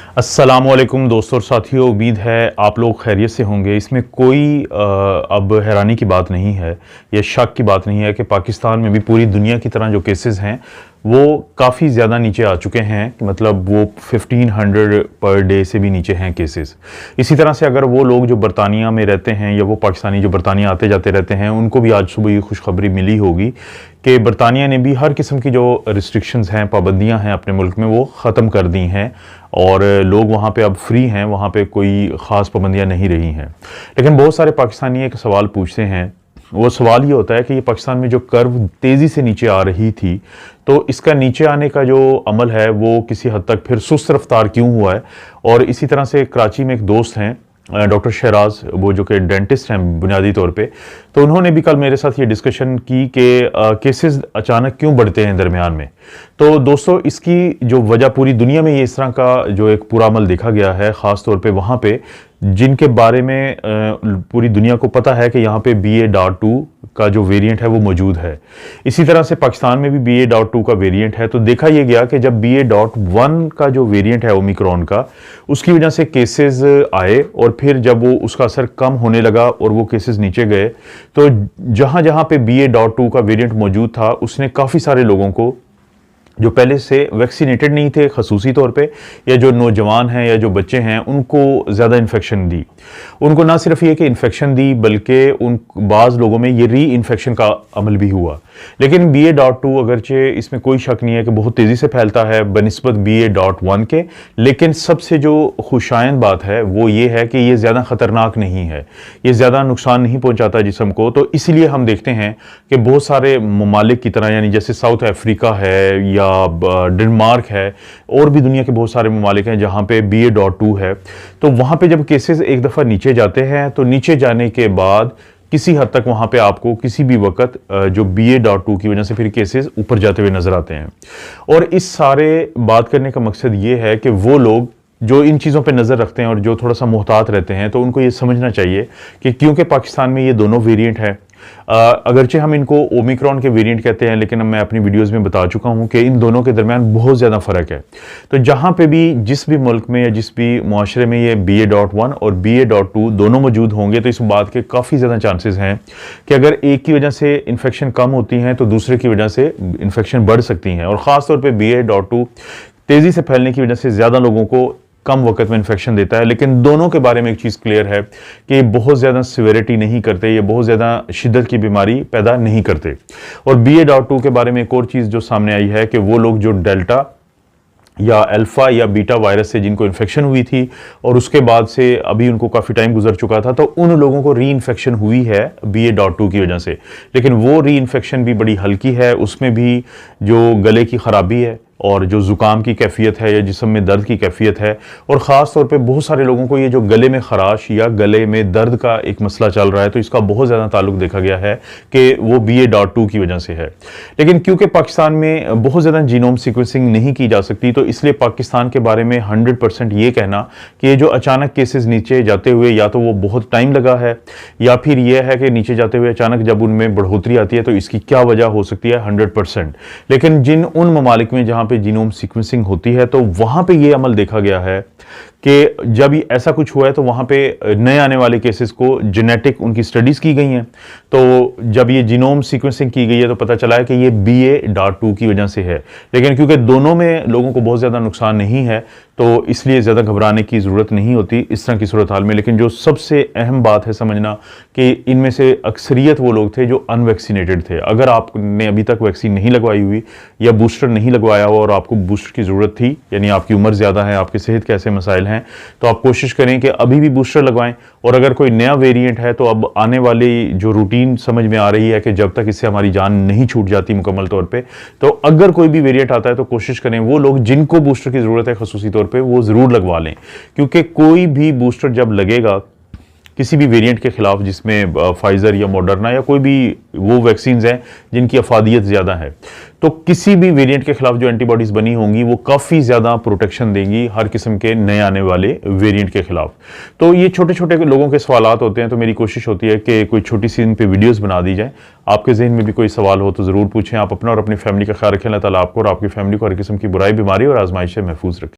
अस्सलामुअलैकुम दोस्तों और साथियों, उम्मीद है आप लोग खैरियत से होंगे। इसमें कोई अब हैरानी की बात नहीं है या शक की बात नहीं है कि पाकिस्तान में भी पूरी दुनिया की तरह जो केसेस हैं वो काफ़ी ज़्यादा नीचे आ चुके हैं। मतलब वो 1500 पर डे से भी नीचे हैं केसेस। इसी तरह से अगर वो लोग जो बरतानिया में रहते हैं या वो पाकिस्तानी जो बरतानिया आते जाते रहते हैं, उनको भी आज सुबह ये खुशखबरी मिली होगी कि बरतानिया ने भी हर किस्म की जो रिस्ट्रिक्शंस हैं, पाबंदियां हैं अपने मुल्क में, वो ख़त्म कर दी हैं और लोग वहाँ पे अब फ्री हैं, वहाँ पे कोई ख़ास पाबंदियां नहीं रही हैं। लेकिन बहुत सारे पाकिस्तानी एक सवाल पूछते हैं, वो सवाल ये होता है कि ये पाकिस्तान में जो कर्व तेज़ी से नीचे आ रही थी, तो इसका नीचे आने का जो अमल है वो किसी हद तक फिर सुस्त रफ्तार क्यों हुआ है। और इसी तरह से कराची में एक दोस्त हैं डॉक्टर शहराज, वो जो कि डेंटिस्ट हैं बुनियादी तौर पे, तो उन्होंने भी कल मेरे साथ ये डिस्कशन की कि केसेस अचानक क्यों बढ़ते हैं दरमियान में। तो दोस्तों, इसकी जो वजह पूरी दुनिया में ये इस तरह का जो एक पूरा अमल देखा गया है, ख़ास तौर पे वहाँ पे जिनके बारे में पूरी दुनिया को पता है कि यहाँ पे BA.2 का जो वेरिएंट है वो मौजूद है। इसी तरह से पाकिस्तान में भी BA.2 का वेरिएंट है। तो देखा यह गया कि जब BA.1 का जो वेरिएंट है ओमिक्रॉन का, उसकी वजह से केसेस आए और फिर जब वो उसका असर कम होने लगा और वो केसेस नीचे गए, तो जहाँ जहाँ पे BA.2 का वेरिएंट मौजूद था उसने काफ़ी सारे लोगों को जो पहले से वैक्सीनेटेड नहीं थे खसूसी तौर पे, या जो नौजवान हैं या जो बच्चे हैं, उनको ज़्यादा इन्फेक्शन दी। उनको ना सिर्फ ये कि इन्फेक्शन दी बल्कि उन बाज़ लोगों में ये री इन्फेक्शन का अमल भी हुआ। लेकिन BA.2 अगरचे इसमें कोई शक नहीं है कि बहुत तेज़ी से फैलता है बनिस्बत BA.1 के, लेकिन सबसे जो खुशाइंद बात है वो ये है कि ये ज़्यादा ख़तरनाक नहीं है, ये ज़्यादा नुकसान नहीं पहुँचाता जिस्म को। तो इसलिए हम देखते हैं कि बहुत सारे ममालिक की तरह, यानी जैसे साउथ अफ्रीका है या डेनमार्क है, और भी दुनिया के बहुत सारे ममालिक हैं जहाँ पे BA.2 है, तो वहाँ पे जब केसेस एक दफ़ा नीचे जाते हैं तो नीचे जाने के बाद किसी हद तक वहाँ पे आपको किसी भी वक्त जो BA.2 की वजह से फिर केसेस ऊपर जाते हुए नजर आते हैं। और इस सारे बात करने का मकसद ये है कि वो लोग जो इन चीज़ों पे नज़र रखते हैं और जो थोड़ा सा मुहतात रहते हैं, तो उनको ये समझना चाहिए कि क्योंकि पाकिस्तान में ये दोनों वेरिएंट हैं, अगरचे हम इनको ओमिक्रॉन के वेरिएंट कहते हैं, लेकिन मैं अपनी वीडियोस में बता चुका हूं कि इन दोनों के दरमियान बहुत ज़्यादा फ़र्क है। तो जहां पे भी जिस भी मुल्क में या जिस भी मुआशरे में ये BA.1 और BA.2 दोनों मौजूद होंगे, तो इस बात के काफ़ी ज़्यादा चांसेस हैं कि अगर एक की वजह से इन्फेक्शन कम होती हैं तो दूसरे की वजह से इन्फेक्शन बढ़ सकती हैं। और ख़ासतौर पर BA.2 तेज़ी से फैलने की वजह से ज़्यादा लोगों को कम वक्त में इन्फेक्शन देता है। लेकिन दोनों के बारे में एक चीज़ क्लियर है कि ये बहुत ज़्यादा सिवियरिटी नहीं करते, ये बहुत ज़्यादा शिद्दत की बीमारी पैदा नहीं करते। और BA.2 के बारे में एक और चीज़ जो सामने आई है कि वो लोग जो डेल्टा या अल्फ़ा या बीटा वायरस से जिनको इन्फेक्शन हुई थी और उसके बाद से अभी उनको काफ़ी टाइम गुजर चुका था, तो उन लोगों को री इन्फेक्शन हुई है BA.2 की वजह से। लेकिन वो री इन्फेक्शन भी बड़ी हल्की है, उसमें भी जो गले की ख़राबी है और जो ज़ुकाम की कैफियत है या जिस्म में दर्द की कैफियत है, और ख़ास तौर पे बहुत सारे लोगों को ये जो गले में खराश या गले में दर्द का एक मसला चल रहा है, तो इसका बहुत ज़्यादा ताल्लुक देखा गया है कि वो BA.2 की वजह से है। लेकिन क्योंकि पाकिस्तान में बहुत ज़्यादा जीनोम सीक्वेंसिंग नहीं की जा सकती, तो इसलिए पाकिस्तान के बारे में 100% ये कहना कि ये जो अचानक केसेस नीचे जाते हुए, या तो वो बहुत टाइम लगा है या फिर यह है कि नीचे जाते हुए अचानक जब उनमें बढ़ोतरी आती है, तो इसकी क्या वजह हो सकती है 100%। लेकिन जिन उन ममालिक में जहाँ पे जीनोम सीक्वेंसिंग होती है, तो वहां पे ये अमल देखा गया है कि जब ऐसा कुछ हुआ है तो वहां पे नए आने वाले केसेस को जेनेटिक उनकी स्टडीज की गई हैं। तो जब ये जीनोम सीक्वेंसिंग की गई है तो पता चला है कि ये BA.2 की वजह से है। लेकिन क्योंकि दोनों में लोगों को बहुत ज़्यादा नुकसान नहीं है, तो इसलिए ज़्यादा घबराने की ज़रूरत नहीं होती इस तरह की सूरत हाल में। लेकिन जो सबसे अहम बात है समझना कि इनमें से अक्सरियत वो लोग थे जो अनवैक्सीनेटेड थे। अगर आपने अभी तक वैक्सीन नहीं लगवाई हुई या बूस्टर नहीं लगवाया हो और आपको बूस्टर की ज़रूरत थी, यानी आपकी उम्र ज़्यादा है, आपकी सेहत के ऐसे मसाइल हैं, तो आप कोशिश करें कि अभी भी बूस्टर लगवाएं। और अगर कोई नया वेरिएंट है तो अब आने वाली जो रूटीन समझ में आ रही है कि जब तक इससे हमारी जान नहीं छूट जाती मुकम्मल तौर पे, तो अगर कोई भी वेरिएंट आता है तो कोशिश करें वो लोग जिनको बूस्टर की ज़रूरत है खसूसी तौर पे, वो ज़रूर लगवा लें। क्योंकि कोई भी बूस्टर जब लगेगा किसी भी वेरिएंट के खिलाफ, जिसमें फाइजर या मॉडर्ना या कोई भी वो वैक्सीन्स हैं जिनकी अफादियत ज़्यादा है, तो किसी भी वेरिएंट के खिलाफ जो एंटीबॉडीज़ बनी होंगी वो काफ़ी ज़्यादा प्रोटेक्शन देंगी हर किस्म के नए आने वाले वेरिएंट के खिलाफ। तो ये छोटे छोटे लोगों के सवालात होते हैं, तो मेरी कोशिश होती है कि कोई छोटी सी इन पे वीडियोज़ बना दी जाए। आपके जहन में भी कोई सवाल हो तो ज़रूर पूछें। आप अपना और अपनी फैमिली का ख्याल रखें। अल्लाह ताला आपको और आपकी फैमिली को हर किस्म की बुराई, बीमारी और आजमाइश से महफूज रखें।